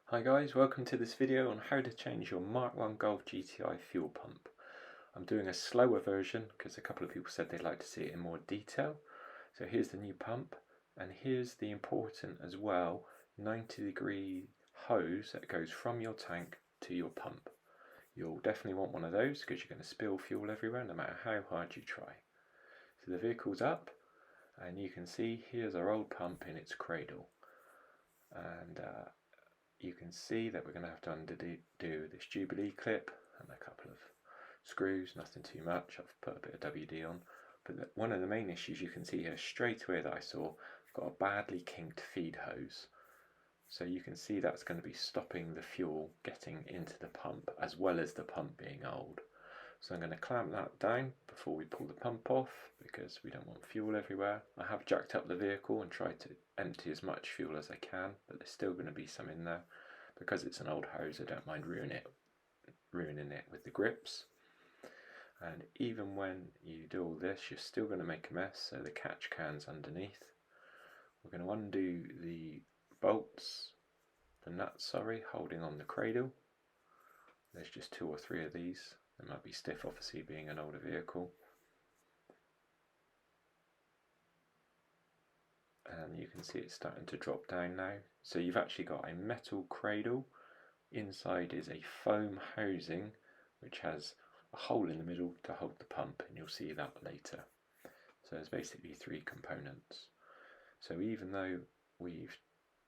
Hi guys, welcome to this video on how to change your Mk1 Golf GTi fuel pump. I'm doing a slower version because a couple of people said they'd like to see it in more detail. So here's the new pump, and here's the important as well 90-degree hose that goes from your tank to your pump. You'll definitely want one of those because you're going to spill fuel everywhere no matter how hard you try. So the vehicle's up, and you can see here's our old pump in its cradle. And you can see that we're going to have to undo this Jubilee clip and a couple of screws, nothing too much. I've put a bit of WD on, but one of the main issues you can see here straight away that I saw, I've got a badly kinked feed hose. So you can see that's going to be stopping the fuel getting into the pump as well as the pump being old. So I'm going to clamp that down before we pull the pump off because we don't want fuel everywhere. I have jacked up the vehicle and tried to empty as much fuel as I can, but there's still going to be some in there. Because it's an old hose, I don't mind ruining it with the grips. And even when you do all this, you're still going to make a mess, so the catch can's underneath. We're going to undo the bolts, the nuts, holding on the cradle. There's just 2 or 3 of these. They might be stiff, obviously, being an older vehicle. And you can see it's starting to drop down now. So you've actually got a metal cradle. Inside is a foam housing which has a hole in the middle to hold the pump, and you'll see that later. So there's basically 3 components. So even though we've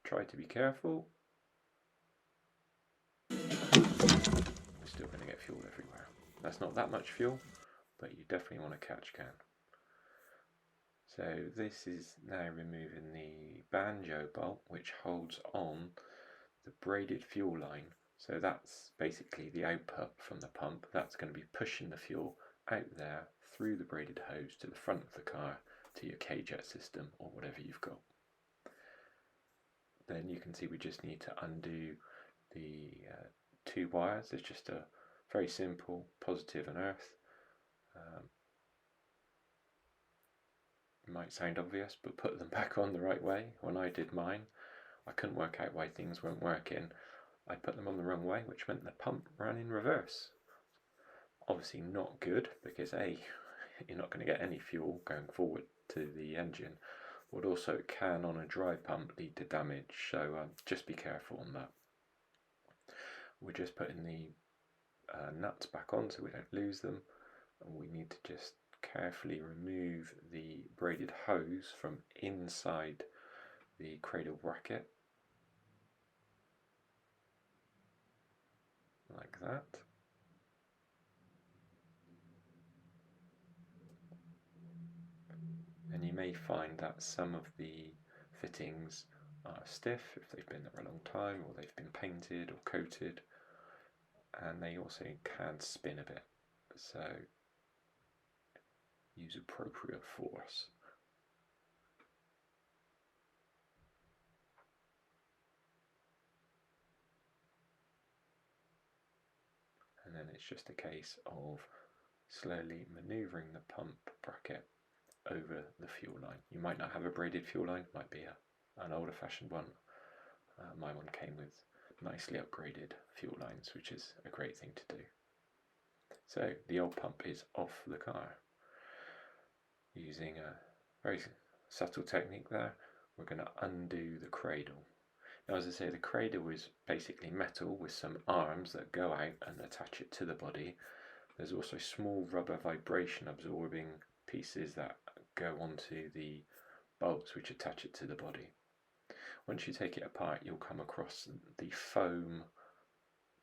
tried to be careful, we're still going to get fuel everywhere. That's not that much fuel, but you definitely want a catch can. So this is now removing the banjo bolt which holds on the braided fuel line. So that's basically the output from the pump. That's going to be pushing the fuel out there through the braided hose to the front of the car to your K-jet system or whatever you've got. Then you can see we just need to undo the 2 wires. There's just a very simple positive and earth. It might sound obvious, but put them back on the right way. When I did mine, I couldn't work out why things weren't working. I put them on the wrong way, which meant the pump ran in reverse. Obviously not good, because A, you're not going to get any fuel going forward to the engine, but also it can, on a dry pump, lead to damage, so just be careful on that. We're just putting the nuts back on so we don't lose them, and we need to just carefully remove the braided hose from inside the cradle bracket, like that. And you may find that some of the fittings are stiff if they've been there a long time, or they've been painted or coated, and they also can spin a bit, so use appropriate force. And then it's just a case of slowly manoeuvring the pump bracket over the fuel line. You might not have a braided fuel line, might be an older fashioned one. My one came with nicely upgraded fuel lines, which is a great thing to do. So the old pump is off the car. Using a very subtle technique there, we're going to undo the cradle. Now, as I say, the cradle is basically metal with some arms that go out and attach it to the body. There's also small rubber vibration absorbing pieces that go onto the bolts which attach it to the body. Once you take it apart, you'll come across the foam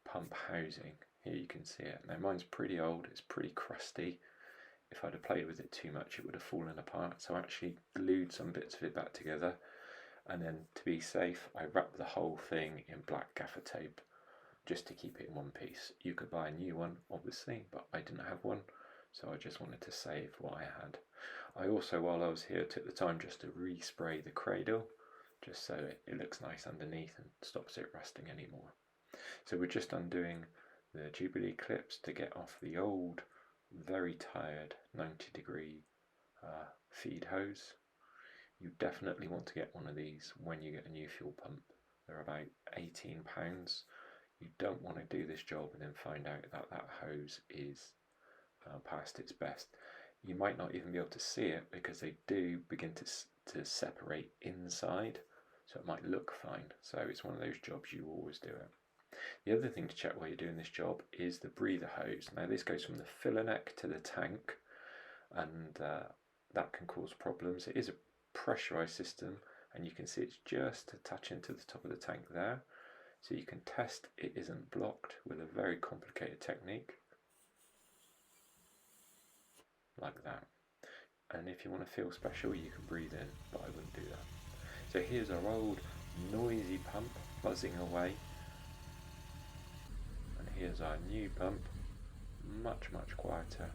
pump housing. Here you can see it. Now mine's pretty old, it's pretty crusty. If I'd have played with it too much, it would have fallen apart, so I actually glued some bits of it back together, and then to be safe, I wrapped the whole thing in black gaffer tape just to keep it in one piece. You could buy a new one, obviously, but I didn't have one, so I just wanted to save what I had. I also, while I was here, took the time just to respray the cradle, just so it looks nice underneath and stops it rusting anymore. So we're just undoing the Jubilee clips to get off the old, very tired 90-degree feed hose. You definitely want to get one of these when you get a new fuel pump. They're about £18. You don't want to do this job and then find out that that hose is past its best. You might not even be able to see it because they do begin to separate inside, so it might look fine. So it's one of those jobs you always do it. The other thing to check while you're doing this job is the breather hose. Now this goes from the filler neck to the tank, and that can cause problems. It is a pressurized system, and you can see it's just touching to the top of the tank there. So you can test it isn't blocked with a very complicated technique, like that. And if you want to feel special, you can breathe in, but I wouldn't do that. So here's our old noisy pump buzzing away. And here's our new pump, much quieter.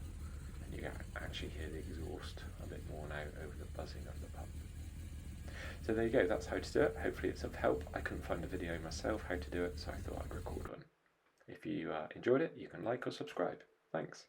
And you can actually hear the exhaust a bit more now over the buzzing of the pump. So there you go, that's how to do it. Hopefully it's of help. I couldn't find a video myself how to do it, so I thought I'd record one. If you enjoyed it, you can like or subscribe. Thanks.